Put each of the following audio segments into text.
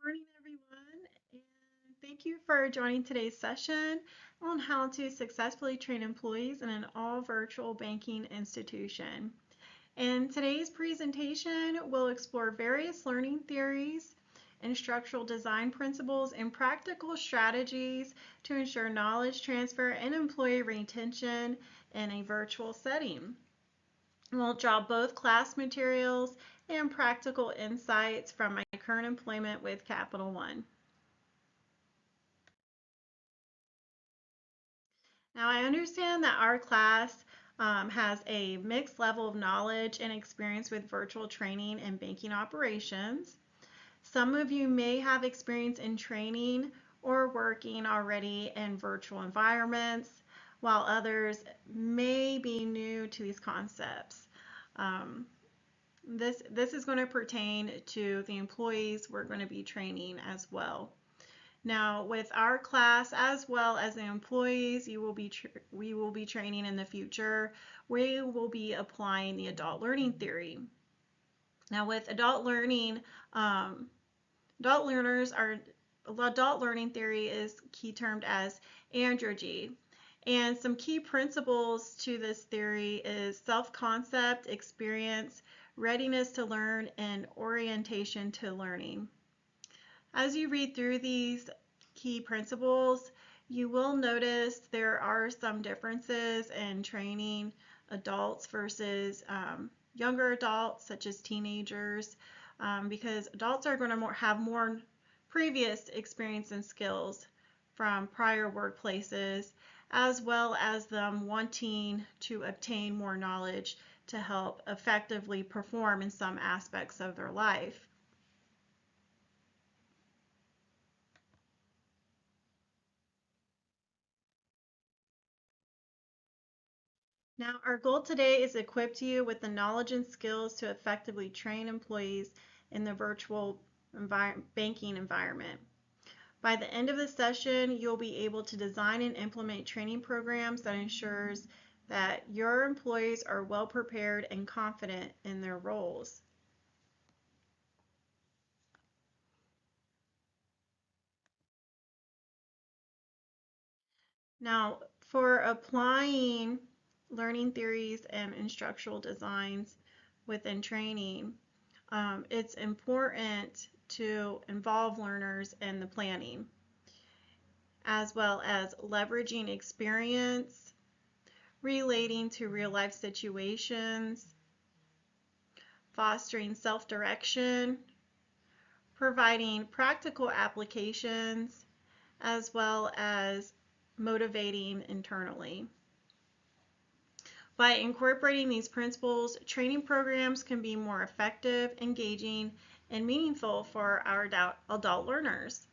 Morning, everyone, and thank you for joining today's session on how to successfully train employees in an all virtual banking institution. In today's presentation, we'll explore various learning theories, instructional design principles, and practical strategies to ensure knowledge transfer and employee retention in a virtual setting. We'll draw both class materials and practical insights from my current employment with Capital One. Now, I understand that our class has a mixed level of knowledge and experience with virtual training and banking operations. Some of you may have experience in training or working already in virtual environments, while others may be new to these concepts. Um, this is going to pertain to the employees we're going to be training as well. Now, with our class as well as the employees we will be training in the future, we will be applying the adult learning theory. Now, with adult learning, adult learners are adult learning theory is key termed as andragogy. And some key principles to this theory is self-concept, experience, readiness to learn, and orientation to learning. As you read through these key principles, you will notice there are some differences in training adults versus younger adults, such as teenagers, because adults are going to have more previous experience and skills from prior workplaces, as well as them wanting to obtain more knowledge to help effectively perform in some aspects of their life. Now, our goal today is to equip you with the knowledge and skills to effectively train employees in the virtual banking environment. By the end of the session, you'll be able to design and implement training programs that ensures that your employees are well prepared and confident in their roles. Now, for applying learning theories and instructional designs within training, it's important to involve learners in the planning, as well as leveraging experience, relating to real life situations, fostering self-direction, providing practical applications, as well as motivating internally. By incorporating these principles, training programs can be more effective, engaging, and meaningful for our adult learners.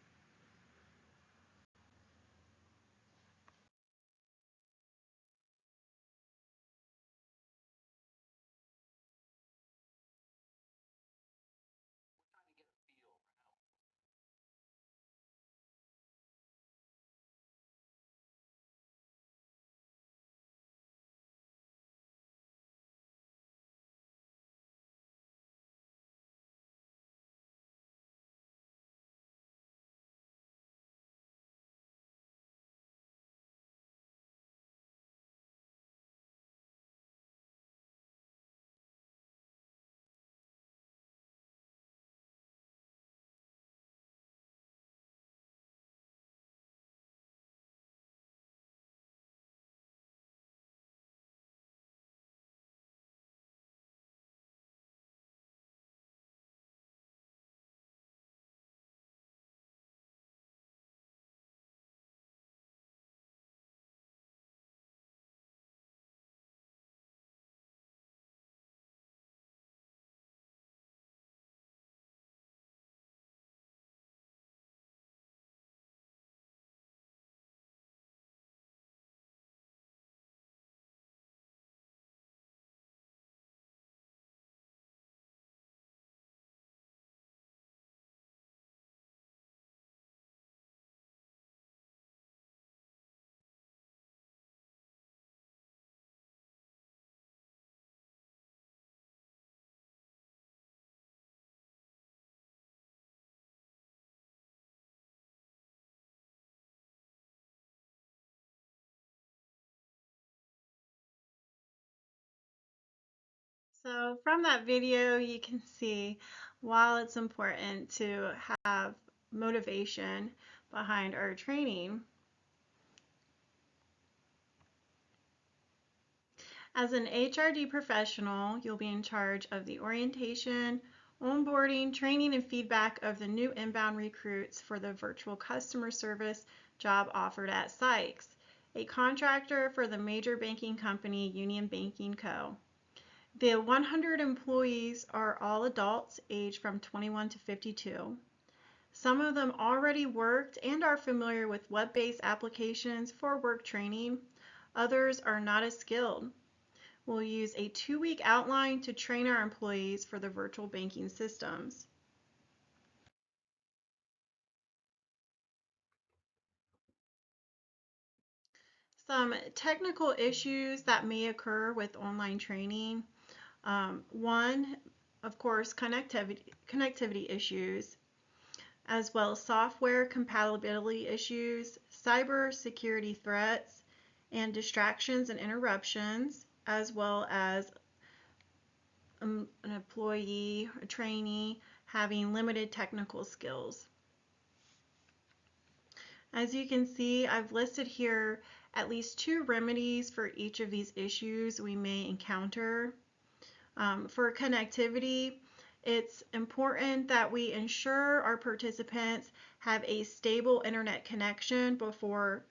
So from that video, you can see while it's important to have motivation behind our training, as an HRD professional, you'll be in charge of the orientation, onboarding, training, and feedback of the new inbound recruits for the virtual customer service job offered at Sykes, a contractor for the major banking company Union Banking Co. The 100 employees are all adults aged from 21 to 52. Some of them already worked and are familiar with web-based applications for work training. Others are not as skilled. We'll use a 2-week outline to train our employees for the virtual banking systems. Some technical issues that may occur with online training. One, of course, connectivity issues, as well as software compatibility issues, cyber security threats, and distractions and interruptions, as well as an employee, a trainee, having limited technical skills. As you can see, I've listed here at least 2 remedies for each of these issues we may encounter. For connectivity, it's important that we ensure our participants have a stable internet connection before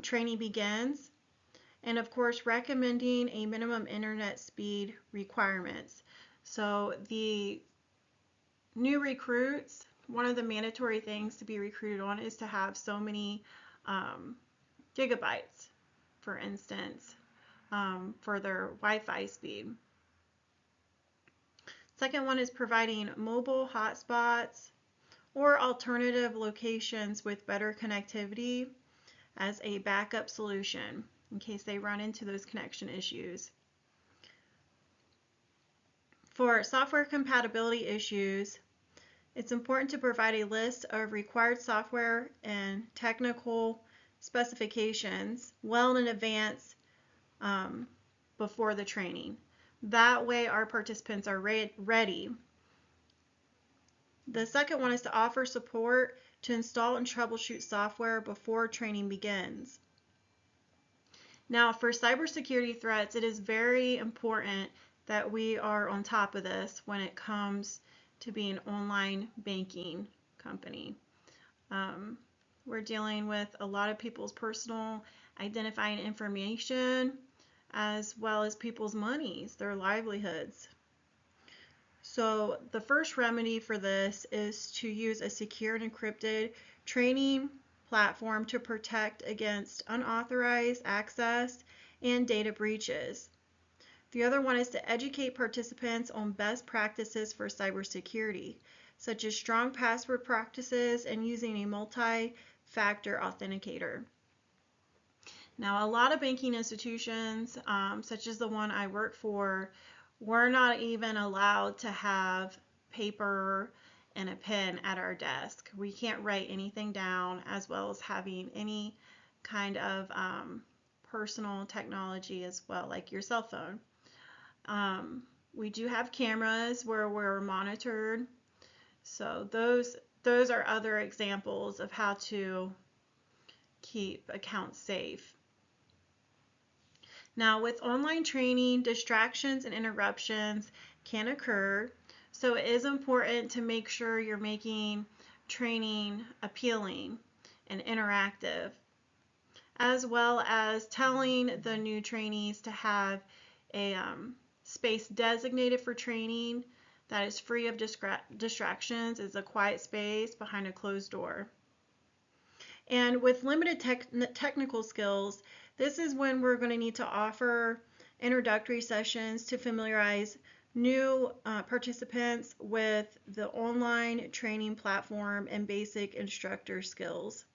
training begins. And of course, recommending a minimum internet speed requirements. So the new recruits, one of the mandatory things to be recruited on is to have so many gigabytes, for instance, for their Wi-Fi speed. Second one is providing mobile hotspots or alternative locations with better connectivity as a backup solution in case they run into those connection issues. For software compatibility issues, it's important to provide a list of required software and technical specifications well in advance before the training. That way our participants are ready. The second one is to offer support to install and troubleshoot software before training begins. Now, for cybersecurity threats, it is very important that we are on top of this when it comes to being an online banking company. We're dealing with a lot of people's personal identifying information as well as people's monies, their livelihoods. So the first remedy for this is to use a secure and encrypted training platform to protect against unauthorized access and data breaches. The other one is to educate participants on best practices for cybersecurity, such as strong password practices and using a multi-factor authenticator. Now, a lot of banking institutions, such as the one I work for, we're not even allowed to have paper and a pen at our desk. We can't write anything down, as well as having any kind of personal technology as well, like your cell phone. We do have cameras where we're monitored. So those are other examples of how to keep accounts safe. Now, with online training, distractions and interruptions can occur, so it is important to make sure you're making training appealing and interactive, as well as telling the new trainees to have a space designated for training that is free of distractions, is a quiet space behind a closed door. And with limited technical skills, this is when we're going to need to offer introductory sessions to familiarize new participants with the online training platform and basic instructor skills.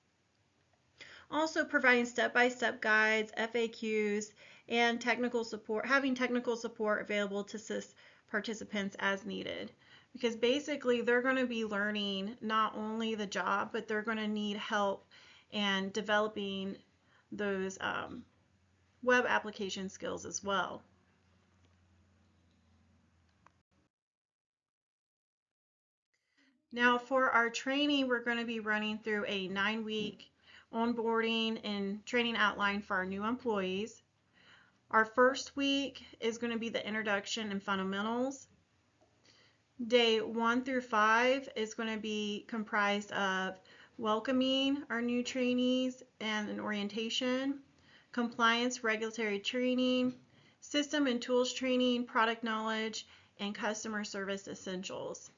Also providing step-by-step guides, FAQs, and technical support, having technical support available to assist participants as needed. Because basically they're going to be learning not only the job, but they're going to need help and developing those web application skills as well. Now for our training, we're going to be running through a 9-week onboarding and training outline for our new employees. Our first week is going to be the introduction and fundamentals. Day 1 through 5 is going to be comprised of welcoming our new trainees and an orientation, compliance regulatory training, system and tools training, product knowledge, and customer service essentials.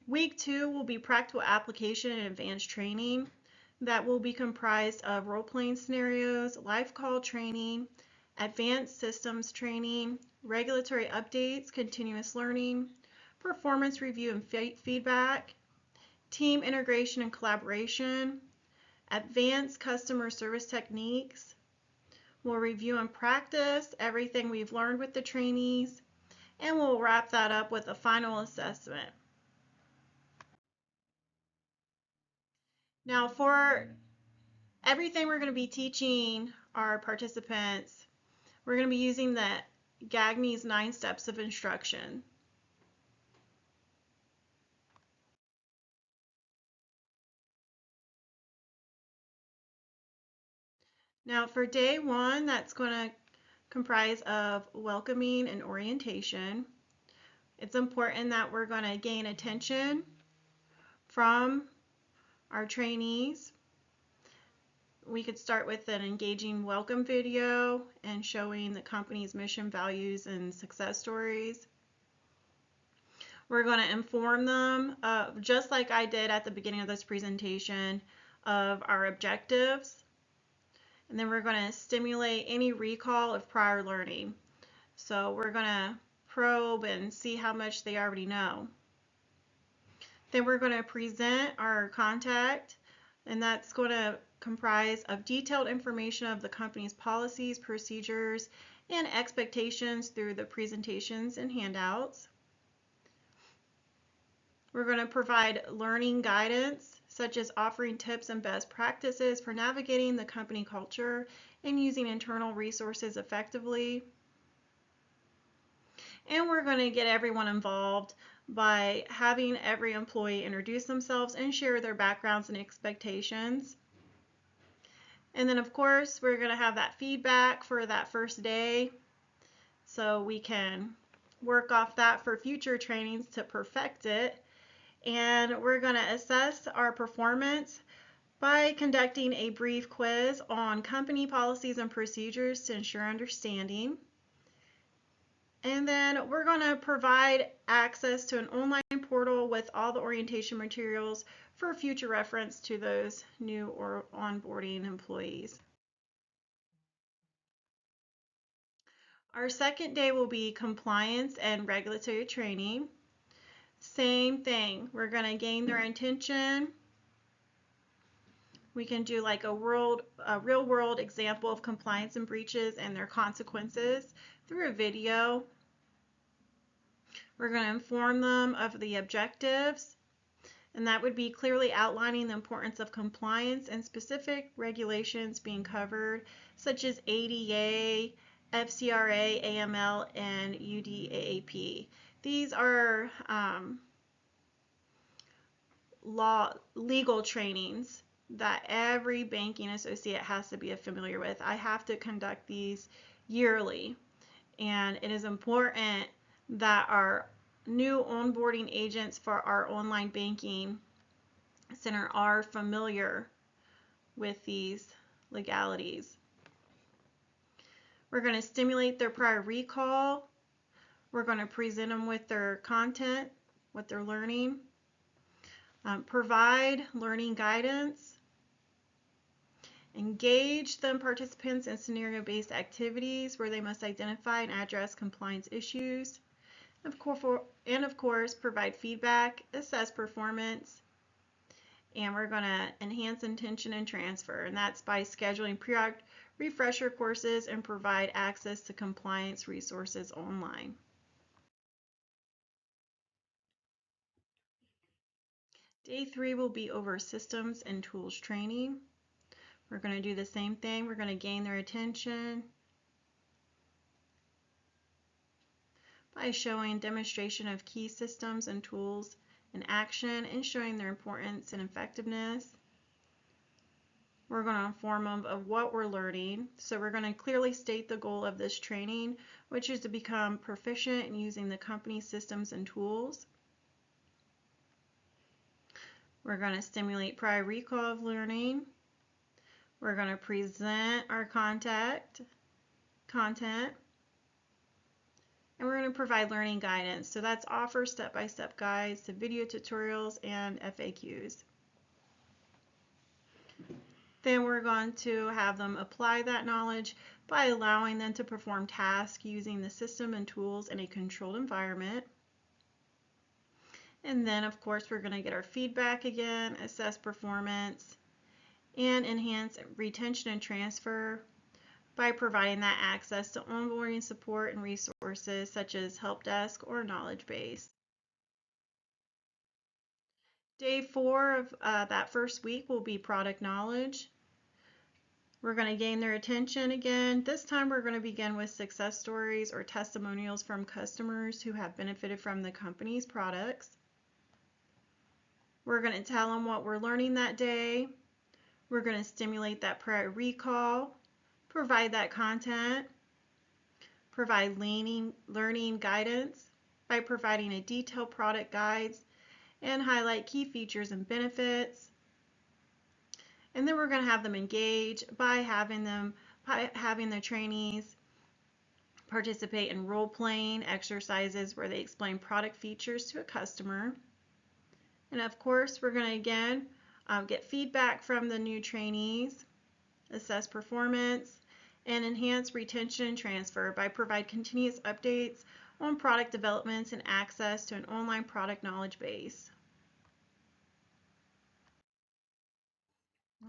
Week 2 will be practical application and advanced training that will be comprised of role-playing scenarios, live call training, advanced systems training, regulatory updates, continuous learning, performance review and feedback, team integration and collaboration, advanced customer service techniques. We'll review and practice everything we've learned with the trainees, and we'll wrap that up with a final assessment. Now for everything we're going to be teaching our participants, we're going to be using the Gagny's 9 steps of instruction. Now for day 1, that's going to comprise of welcoming and orientation. It's important that we're going to gain attention from our trainees. We could start with an engaging welcome video and showing the company's mission, values, and success stories. We're going to inform them, just like I did at the beginning of this presentation, of our objectives. And then we're going to stimulate any recall of prior learning. So we're going to probe and see how much they already know. Then we're going to present our contact, and that's going to comprise of detailed information of the company's policies, procedures, and expectations through the presentations and handouts. We're going to provide learning guidance, such as offering tips and best practices for navigating the company culture and using internal resources effectively. And we're going to get everyone involved by having every employee introduce themselves and share their backgrounds and expectations. And then of course we're going to have that feedback for that first day so we can work off that for future trainings to perfect it. And we're going to assess our performance by conducting a brief quiz on company policies and procedures to ensure understanding. And then we're going to provide access to an online portal with all the orientation materials for future reference to those new or onboarding employees. Our second day will be compliance and regulatory training. Same thing, we're going to gain their attention. We can do like a real world example of compliance and breaches and their consequences through a video. We're going to inform them of the objectives, and that would be clearly outlining the importance of compliance and specific regulations being covered, such as ADA, FCRA, AML, and UDAAP. These are legal trainings that every banking associate has to be familiar with. I have to conduct these yearly, and it is important that our new onboarding agents for our online banking center are familiar with these legalities. We're going to stimulate their prior recall. We're going to present them with their content, what they're learning. Provide learning guidance. Engage the participants in scenario-based activities where they must identify and address compliance issues. Of course, provide feedback, assess performance, and we're going to enhance intention and transfer, and that's by scheduling periodic refresher courses and provide access to compliance resources online. Day 3 will be over systems and tools training. We're going to do the same thing. We're going to gain their attention by showing demonstration of key systems and tools and action and showing their importance and effectiveness. We're going to inform them of what we're learning. So we're going to clearly state the goal of this training, which is to become proficient in using the company systems and tools. We're going to stimulate prior recall of learning. We're going to present our content. And we're going to provide learning guidance. So that's offer step-by-step guides to video tutorials and FAQs. Then we're going to have them apply that knowledge by allowing them to perform tasks using the system and tools in a controlled environment. And then, of course, we're going to get our feedback again, assess performance, and enhance retention and transfer by providing that access to onboarding support and resources such as help desk or knowledge base. Day 4 of that first week will be product knowledge. We're going to gain their attention again. This time we're going to begin with success stories or testimonials from customers who have benefited from the company's products. We're going to tell them what we're learning that day. We're going to stimulate that prior recall, provide that content, provide learning guidance by providing a detailed product guides and highlight key features and benefits. And then we're going to have them engage by having the trainees participate in role-playing exercises where they explain product features to a customer. And of course, we're going to again get feedback from the new trainees, assess performance, and enhance retention and transfer by provide continuous updates on product developments and access to an online product knowledge base.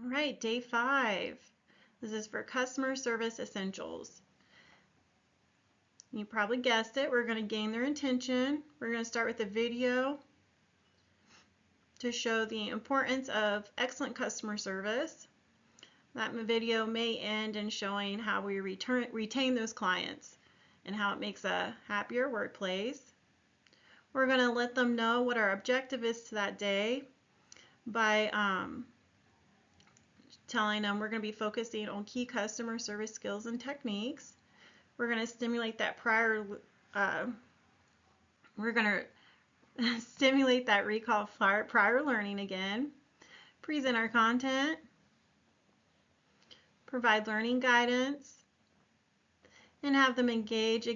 All right, day 5. This is for customer service essentials. You probably guessed it. We're going to gain their attention. We're going to start with a video to show the importance of excellent customer service. That video may end in showing how we retain those clients and how it makes a happier workplace. We're going to let them know what our objective is to that day by telling them we're going to be focusing on key customer service skills and techniques. We're going to stimulate that stimulate that recall prior learning again, present our content, provide learning guidance, and have them engage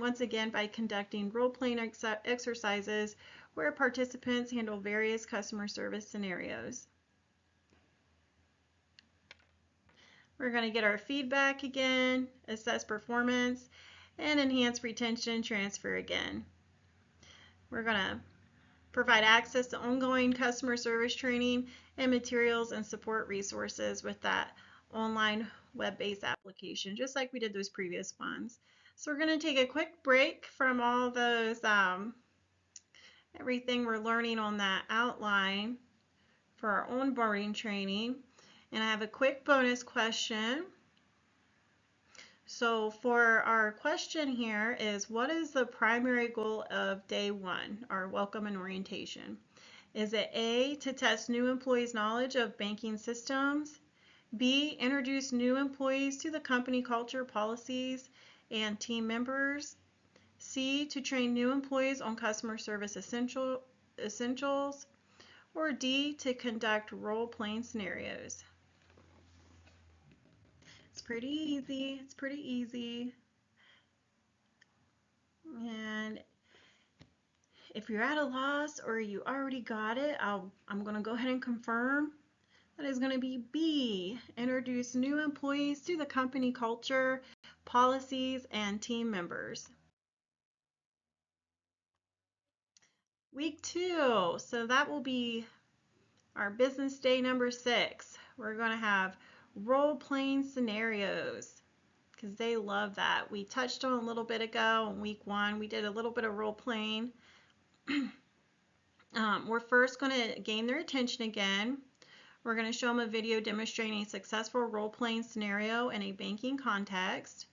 once again by conducting role-playing exercises where participants handle various customer service scenarios. We're going to get our feedback again, assess performance, and enhance retention and transfer again. We're going to provide access to ongoing customer service training and materials and support resources with that online web-based application, just like we did those previous ones. So we're going to take a quick break from all those, everything we're learning on that outline for our onboarding training. And I have a quick bonus question. So for our question here is, what is the primary goal of day 1, our welcome and orientation? Is it A, to test new employees' knowledge of banking systems? B, introduce new employees to the company culture, policies, and team members? C, to train new employees on customer service essentials? Or D, to conduct role-playing scenarios? It's pretty easy. It's pretty easy. And if you're at a loss or you already got it, I'm going to go ahead and confirm. That is going to be B, introduce new employees to the company culture, policies, and team members. Week 2, so that will be our business day number 6. We're going to have role-playing scenarios because they love that. We touched on a little bit ago in week 1. We did a little bit of role-playing. We're first going to gain their attention again. We're going to show them a video demonstrating a successful role-playing scenario in a banking context.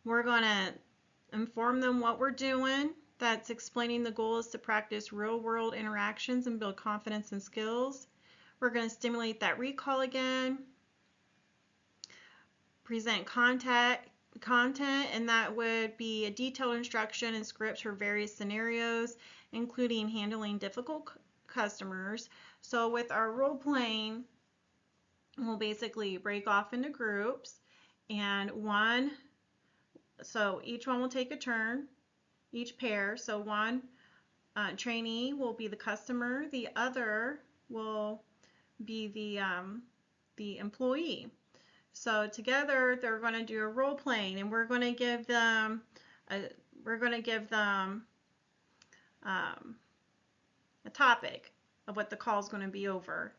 We're going to inform them what we're doing, That's explaining the goal is to practice real-world interactions and build confidence and skills. We're going to stimulate that recall again. Present content, and that would be a detailed instruction and scripts for various scenarios, including handling difficult customers. So with our role playing, we'll basically break off into groups, and so each one will take a turn, each pair. So one trainee will be the customer, the other will be the employee. So together they're going to do a role playing, and we're going to give them a topic of what the call is going to be over,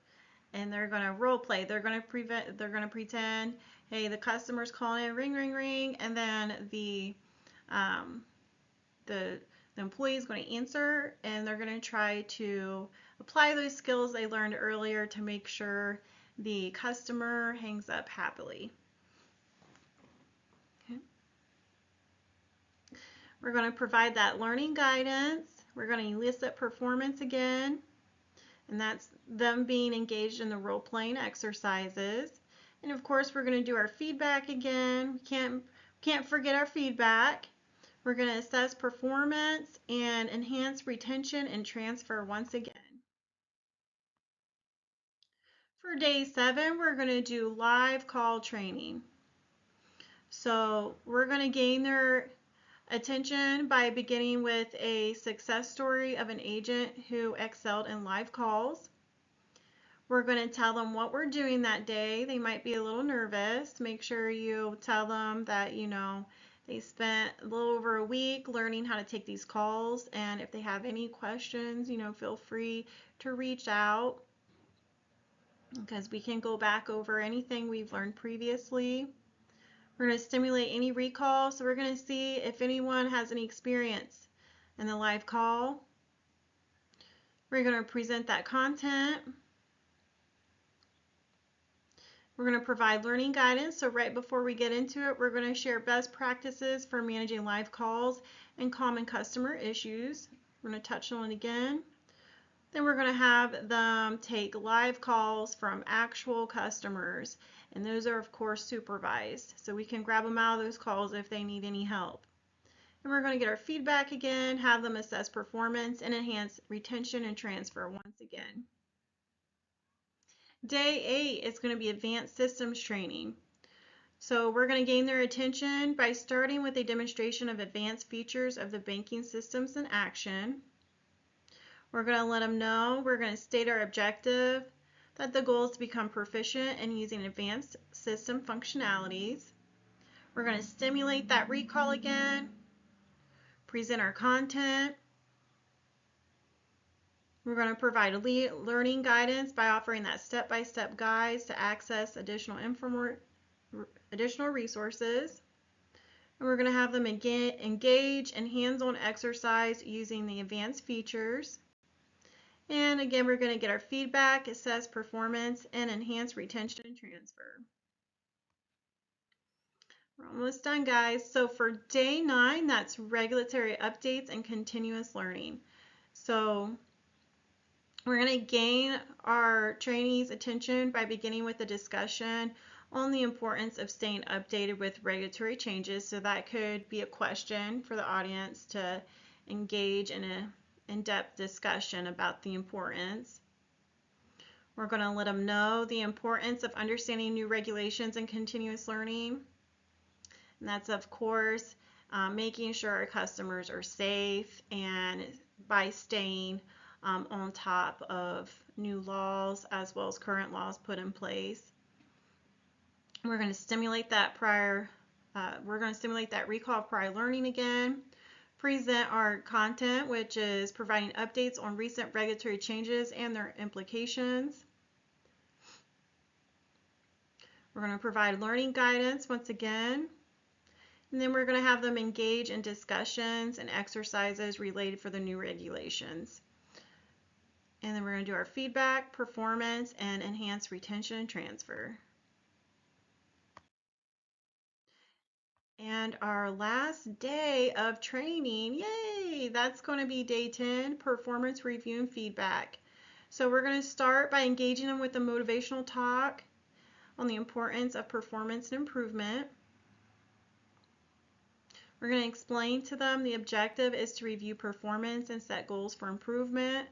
and they're going to role play. They're going to pretend, hey, the customer's calling in, ring, ring, ring, and then the employee is going to answer, and they're going to try to apply those skills they learned earlier to make sure the customer hangs up happily. Okay. We're going to provide that learning guidance. We're going to elicit performance again, and that's them being engaged in the role-playing exercises. And of course, we're going to do our feedback again. We can't forget our feedback. We're going to assess performance and enhance retention and transfer once again. For day 7, we're going to do live call training. So we're going to gain their attention by beginning with a success story of an agent who excelled in live calls. We're going to tell them what we're doing that day. They might be a little nervous. Make sure you tell them that, they spent a little over a week learning how to take these calls, and if they have any questions, feel free to reach out, because we can go back over anything we've learned previously. We're going to stimulate any recall, so we're going to see if anyone has any experience in the live call. We're going to present that content. We're going to provide learning guidance, so right before we get into it, we're going to share best practices for managing live calls and common customer issues. We're going to touch on it again. Then we're going to have them take live calls from actual customers, and those are of course supervised, so we can grab them out of those calls if they need any help. And we're going to get our feedback again, have them assess performance, and enhance retention and transfer once again. Day 8 is going to be advanced systems training. So we're going to gain their attention by starting with a demonstration of advanced features of the banking systems in action. We're going to let them know, we're going to state our objective, that the goal is to become proficient in using advanced system functionalities. We're going to stimulate that recall again, present our content. We're going to provide learning guidance by offering that step-by-step guides to access additional resources. And we're going to have them engage in hands-on exercise using the advanced features. And again, we're going to get our feedback, assess performance, and enhance retention and transfer. We're almost done, guys. So for day 9, that's regulatory updates and continuous learning. So we're going to gain our trainees' attention by beginning with a discussion on the importance of staying updated with regulatory changes. So that could be a question for the audience to engage in an in-depth discussion about the importance. We're going to let them know the importance of understanding new regulations and continuous learning. And that's, of course, making sure our customers are safe, and by staying on top of new laws as well as current laws put in place. We're going to stimulate that recall of prior learning again. Present our content, which is providing updates on recent regulatory changes and their implications. We're going to provide learning guidance once again. And then we're going to have them engage in discussions and exercises related for the new regulations. And then we're going to do our feedback, performance, and enhance retention and transfer. And our last day of training, yay, that's going to be day 10, performance review and feedback. So we're going to start by engaging them with a motivational talk on the importance of performance and improvement. We're going to explain to them the objective is to review performance and set goals for improvement.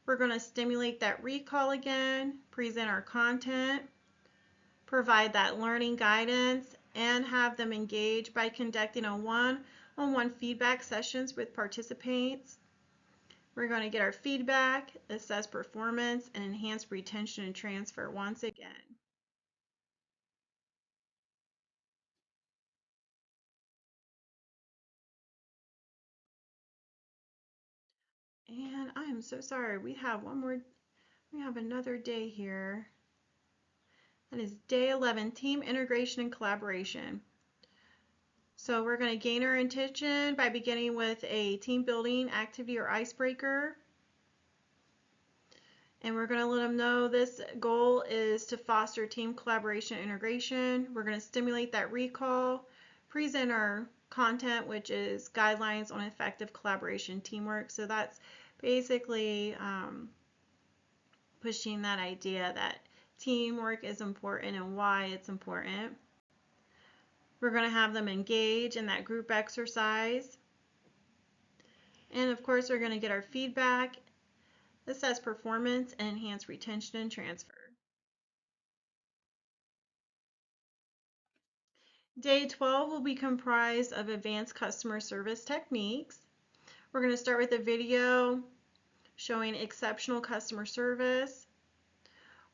We're going to stimulate that recall again, present our content, provide that learning guidance, and have them engage by conducting a one-on-one feedback sessions with participants. We're going to get our feedback, assess performance, and enhance retention and transfer once again. And I am so sorry, we have another day here. That is day 11, team integration and collaboration. So we're going to gain our attention by beginning with a team building activity or icebreaker. And we're going to let them know this goal is to foster team collaboration and integration. We're going to stimulate that recall, present our content, which is guidelines on effective collaboration teamwork. So that's basically pushing that idea that teamwork is important and why it's important. We're going to have them engage in that group exercise. And of course, we're going to get our feedback, assess performance, and enhance retention and transfer. Day 12 will be comprised of advanced customer service techniques. We're going to start with a video showing exceptional customer service.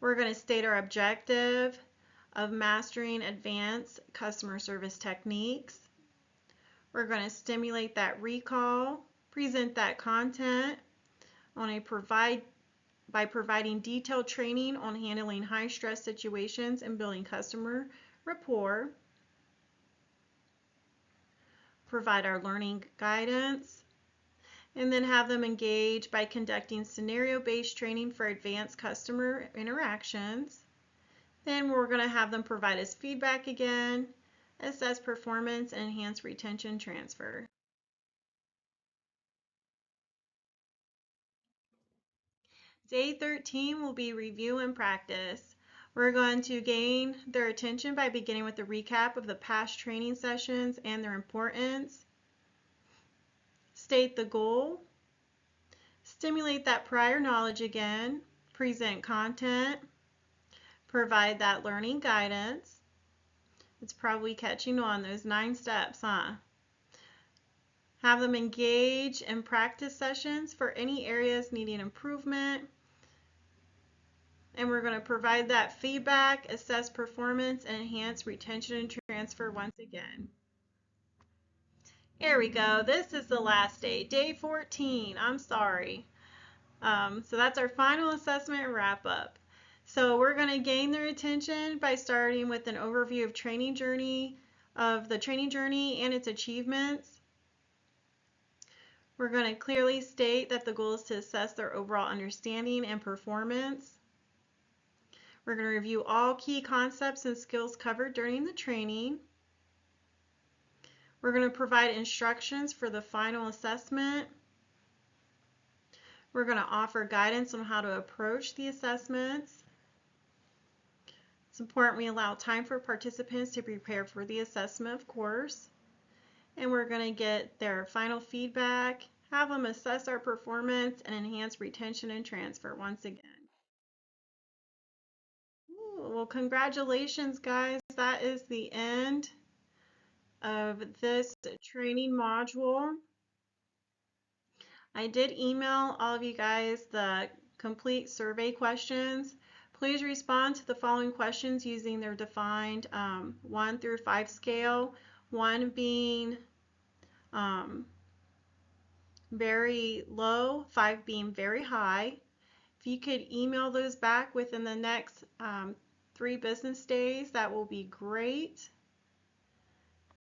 We're going to state our objective of mastering advanced customer service techniques. We're going to stimulate that recall, present that content by providing detailed training on handling high stress situations and building customer rapport. Provide our learning guidance, and then have them engage by conducting scenario-based training for advanced customer interactions. Then we're going to have them provide us feedback again, assess performance, and enhance retention transfer. Day 13 will be review and practice. We're going to gain their attention by beginning with a recap of the past training sessions and their importance. State the goal. Stimulate that prior knowledge again. Present content. Provide that learning guidance. It's probably catching on those 9 steps, huh? Have them engage in practice sessions for any areas needing improvement. And we're going to provide that feedback, assess performance, and enhance retention and transfer once again. Here we go. This is the last day, day 14. I'm sorry. So that's our final assessment and wrap up. So we're going to gain their attention by starting with an overview of the training journey and its achievements. We're going to clearly state that the goal is to assess their overall understanding and performance. We're going to review all key concepts and skills covered during the training. We're going to provide instructions for the final assessment. We're going to offer guidance on how to approach the assessments. It's important we allow time for participants to prepare for the assessment, of course. And we're going to get their final feedback, have them assess our performance, and enhance retention and transfer once again. Ooh, well, congratulations, guys. That is the end of this training module. I did email all of you guys the complete survey questions. Please respond to the following questions using their defined 1 through 5 scale, 1 being very low, 5 being very high. If you could email those back within the next 3 business days, that will be great.